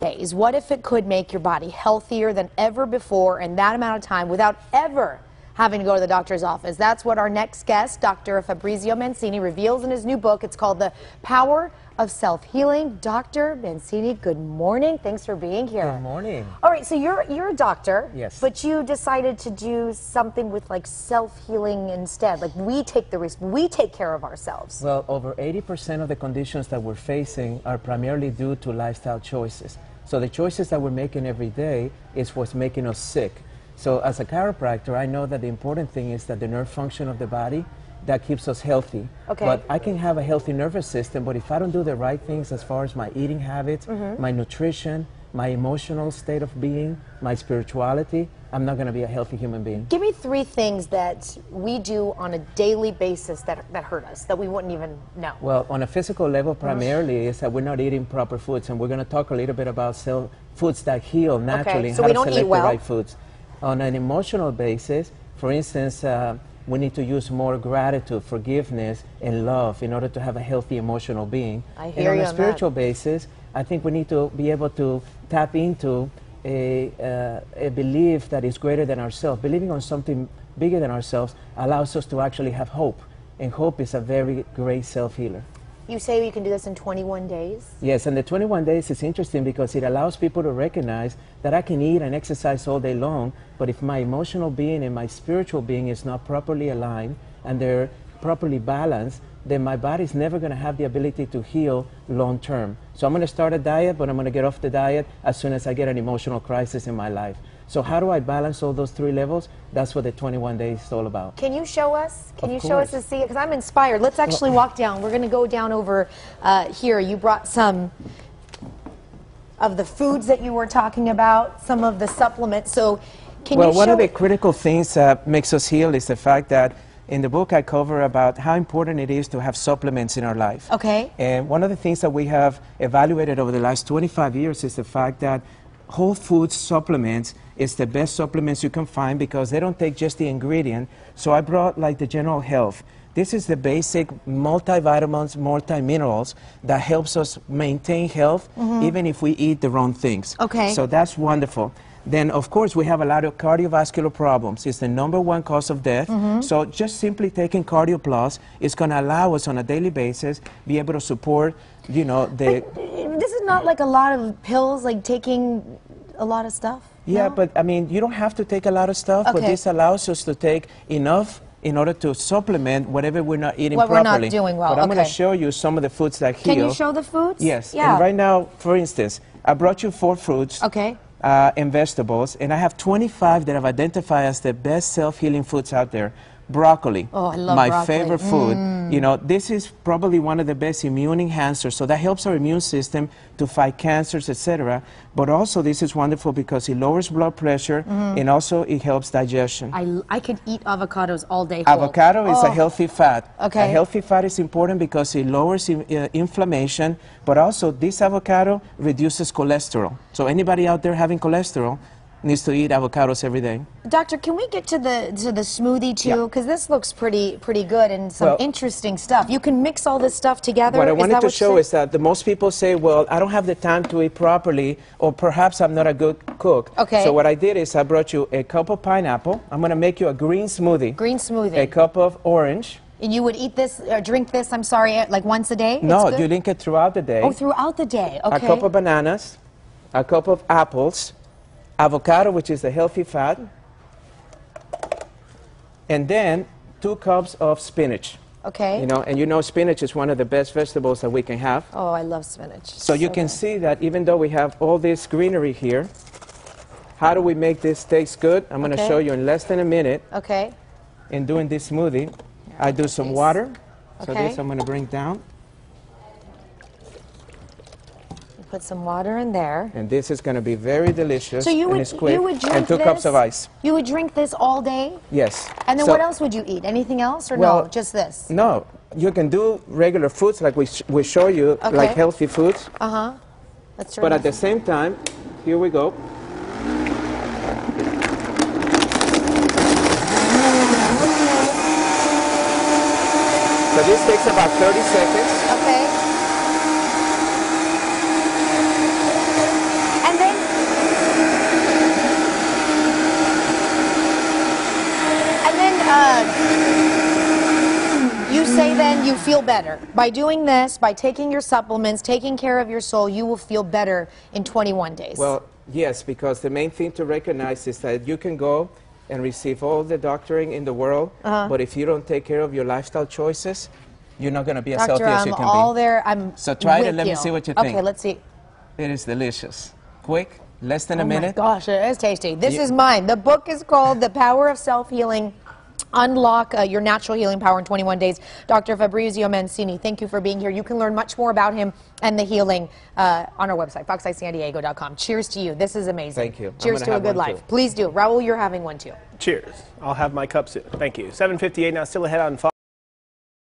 days. What if it could make your body healthier than ever before in that amount of time without ever having to go to the doctor's office? That's what our next guest, Dr. Fabrizio Mancini, reveals in his new book. It's called The Power of Self-Healing. Dr. Mancini, good morning. Thanks for being here. Good morning. All right, so you're a doctor. Yes. But you decided to do something with like self-healing instead. Like we take the risk, we take care of ourselves. Well, over 80% of the conditions that we're facing are primarily due to lifestyle choices. So the choices that we're making every day is what's making us sick. So as a chiropractor, I know that the important thing is that the nerve function of the body that keeps us healthy. Okay. But I can have a healthy nervous system, but if I don't do the right things as far as my eating habits, my nutrition, my emotional state of being, my spirituality, I'm not going to be a healthy human being. Give me 3 things that we do on a daily basis that hurt us, that we wouldn't even know. Well, on a physical level, primarily, is that we're not eating proper foods, and we're going to talk a little bit about foods that heal naturally, so and we how don't to eat select well. the right foods. On an emotional basis, for instance, we need to use more gratitude, forgiveness, and love in order to have a healthy emotional being. I hear and you on a spiritual basis, I think we need to be able to tap into a belief that is greater than ourselves. Believing on something bigger than ourselves allows us to actually have hope, and hope is a very great self-healer. You say you can do this in 21 days? Yes, and the 21 days is interesting because it allows people to recognize that I can eat and exercise all day long, but if my emotional being and my spiritual being is not properly aligned and they're properly balanced, then my body's never going to have the ability to heal long term. So I'm going to start a diet, but I'm going to get off the diet as soon as I get an emotional crisis in my life. So how do I balance all those 3 levels? That's what the 21 days is all about. Can you show us? Can you Of show us course. to see it? Because I'm inspired. Let's actually walk down. We're going to go down over here. You brought some of the foods that you were talking about, some of the supplements. So can you show? Well, one of the critical things that makes us heal is the fact that in the book I cover about how important it is to have supplements in our life. Okay. And one of the things that we have evaluated over the last 25 years is the fact that whole food supplements is the best supplements you can find because they don't take just the ingredient. So I brought like the General Health. This is the basic multivitamins, multiminerals that helps us maintain health even if we eat the wrong things. Okay. So that's wonderful. Then, of course, we have a lot of cardiovascular problems. It's the #1 cause of death. So just simply taking Cardio Plus is going to allow us on a daily basis be able to support, you know, the... But this is not like a lot of pills, like taking a lot of stuff? Yeah, No? but I mean, you don't have to take a lot of stuff, but Okay. this allows us to take enough in order to supplement whatever we're not eating What we're properly. not doing well, But I'm going okay. to show you some of the foods that heal. Can you show the foods? Yes. Yeah. And right now, for instance, I brought you 4 fruits. Okay. And vegetables, and I have 25 that I've identified as the best self-healing foods out there. Broccoli, Oh, I love my broccoli. favorite food. You know, this is probably one of the best immune enhancers, so that helps our immune system to fight cancers, etc. But also, this is wonderful because it lowers blood pressure, and also it helps digestion. I could eat avocados all day whole. Avocado is a healthy fat. Okay. A healthy fat is important because it lowers inflammation, but also this avocado reduces cholesterol. So anybody out there having cholesterol needs to eat avocados every day. Doctor, can we get to the smoothie too? Yeah. Because this looks pretty good and some Well, interesting stuff. You can mix all this stuff together. What I Is wanted that to what you show said? is that the most people say, well, I don't have the time to eat properly, or perhaps I'm not a good cook. Okay. So what I did is I brought you a cup of pineapple. I'm going to make you a green smoothie. Green smoothie. A cup of orange. And you would eat this, or drink this, I'm sorry, like once a day? No, It's good? you drink it throughout the day. Oh, throughout the day. Okay. A cup of bananas, a cup of apples, avocado, which is a healthy fat, and then 2 cups of spinach. Okay. You know, and you know spinach is one of the best vegetables that we can have. Oh, I love spinach. So you can see that even though we have all this greenery here, how do we make this taste good? I'm going to Okay. show you in less than a minute. Okay. In doing this smoothie, I do some water. So Okay. this I'm going to bring down. You put some water in there. And this is going to be very delicious. So you and would, it's quick. you would drink and 2 this, cups of ice. You would drink this all day? Yes. And then So- what else would you eat? Anything else or Well, no? Just this? No, you can do regular foods like we show you, Okay. like healthy foods. Uh-huh. Let's try But at the this. same time, here we go. So this takes about 30 seconds. Okay. and you feel better. By doing this, by taking your supplements, taking care of your soul, you will feel better in 21 days. Well, yes, because the main thing to recognize is that you can go and receive all the doctoring in the world, but if you don't take care of your lifestyle choices, you're not going to be as healthy as you can be. All there. So try it and let you. me see what you think. Okay, let's see. It is delicious. Quick, less than a Oh minute. my gosh, it is tasty. This is mine. The book is called The Power of Self-Healing. Unlock your natural healing power in 21 days. Dr. Fabrizio Mancini, thank you for being here. You can learn much more about him and the healing on our website, foxeyesandiego.com. Cheers to you. This is amazing. Thank you. Cheers to a good life. Please do. Raul, you're having one too. Cheers. I'll have my cup soon. Thank you. 7:58 now, still ahead on Fox.